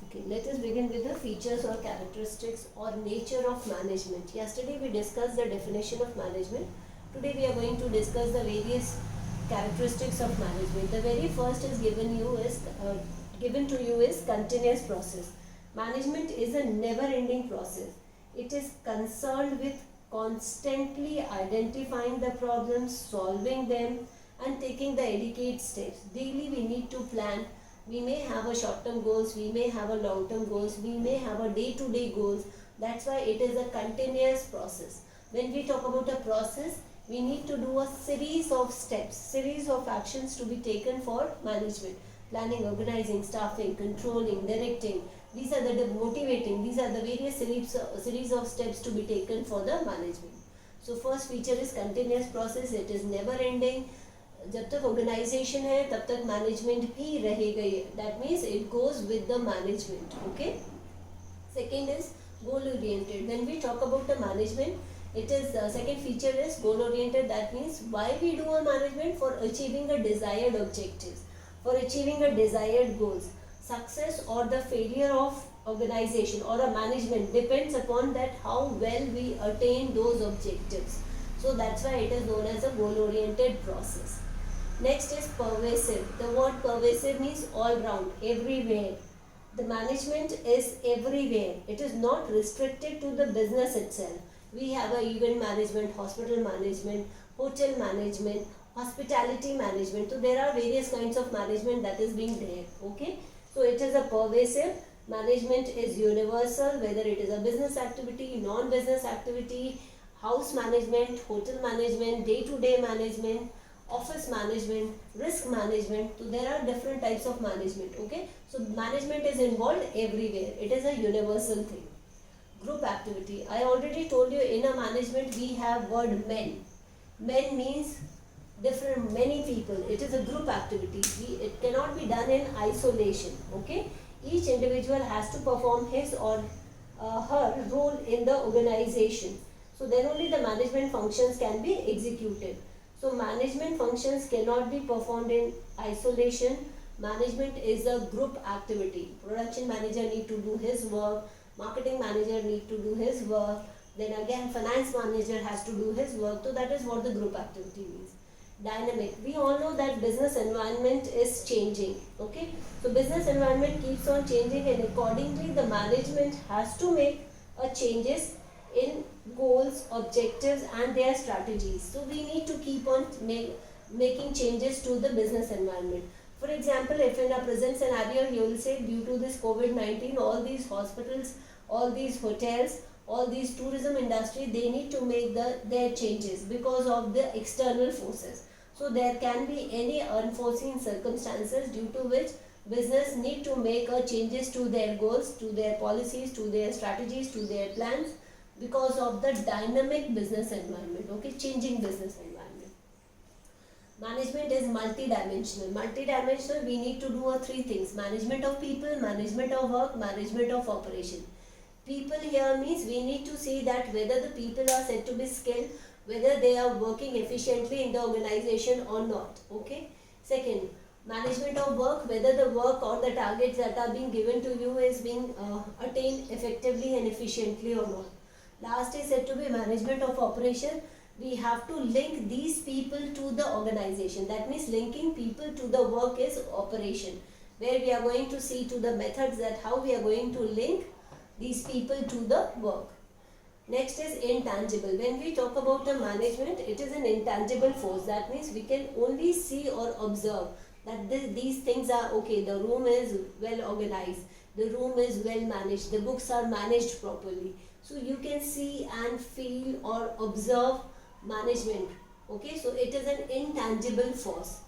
Okay, let us begin with the features or characteristics or nature of management. Yesterday we discussed the definition of management. Today we are going to discuss the various characteristics of management. The very first is given to you is continuous process. Management is a never-ending process. It is concerned with constantly identifying the problems, solving them, and taking the adequate steps. Daily we need to plan. We may have a short-term goals, we may have a long-term goals, we may have a day-to-day goals. That's why it is a continuous process. When we talk about a process, we need to do a series of steps, series of actions to be taken for management. Planning, organizing, staffing, controlling, directing. These are the motivating. These are the various series of steps to be taken for the management. So first feature is continuous process. It is never ending. जब तक organisation है तब तक management भी रहेगा. That means it goes with the management. Okay. Second is goal oriented. When we talk about the management, it is second feature is goal oriented. That means why we do a management? For achieving a desired objectives, for achieving a desired goals. Success or the failure of organization or a management depends upon that how well we attain those objectives. So that's why it is known as a goal oriented process. Next is pervasive. The word pervasive means all round, everywhere. The management is everywhere. It is not restricted to the business itself. We have a event management, hospital management, hotel management, hospitality management. So there are various kinds of management that is being there. Okay. So it is a pervasive. Management is universal, whether it is a business activity, non-business activity, house management, hotel management, day-to-day management, office management, risk management. So there are different types of management. Okay. So management is involved everywhere. It is a universal thing. Group activity. I already told you in a management we have word men. Men means different, many people. It is a group activity. It cannot be done in isolation. Okay. Each individual has to perform his or her role in the organization. So then only the management functions can be executed. So management functions cannot be performed in isolation. Management is a group activity. Production manager need to do his work. Marketing manager need to do his work. Then again finance manager has to do his work. So that is what the group activity means. Dynamic. We all know that business environment is changing. Okay. So business environment keeps on changing, and accordingly the management has to make a changes in goals, objectives and their strategies. So we need to keep on making changes to the business environment. For example, if in a present scenario you will say due to this COVID-19, all these hospitals, all these hotels, all these tourism industry, they need to make their changes because of the external forces. So there can be any unforeseen circumstances due to which business need to make changes to their goals, to their policies, to their strategies, to their plans, because of the dynamic business environment. Okay, changing business environment. Management is multidimensional. Multidimensional, we need to do three things: management of people, management of work, management of operation. People here means we need to see that whether the people are said to be skilled, whether they are working efficiently in the organization or not. Okay. Second, management of work, whether the work or the targets that are being given to you is being attained effectively and efficiently or not. Last is said to be management of operation. We have to link these people to the organization. That means linking people to the work is operation, where we are going to see to the methods that how we are going to link these people to the work. Next is intangible. When we talk about the management, it is an intangible force. That means we can only see or observe that these things are okay. The room is well organized. The room is well managed. The books are managed properly. So you can see and feel or observe management. Okay, so it is an intangible force.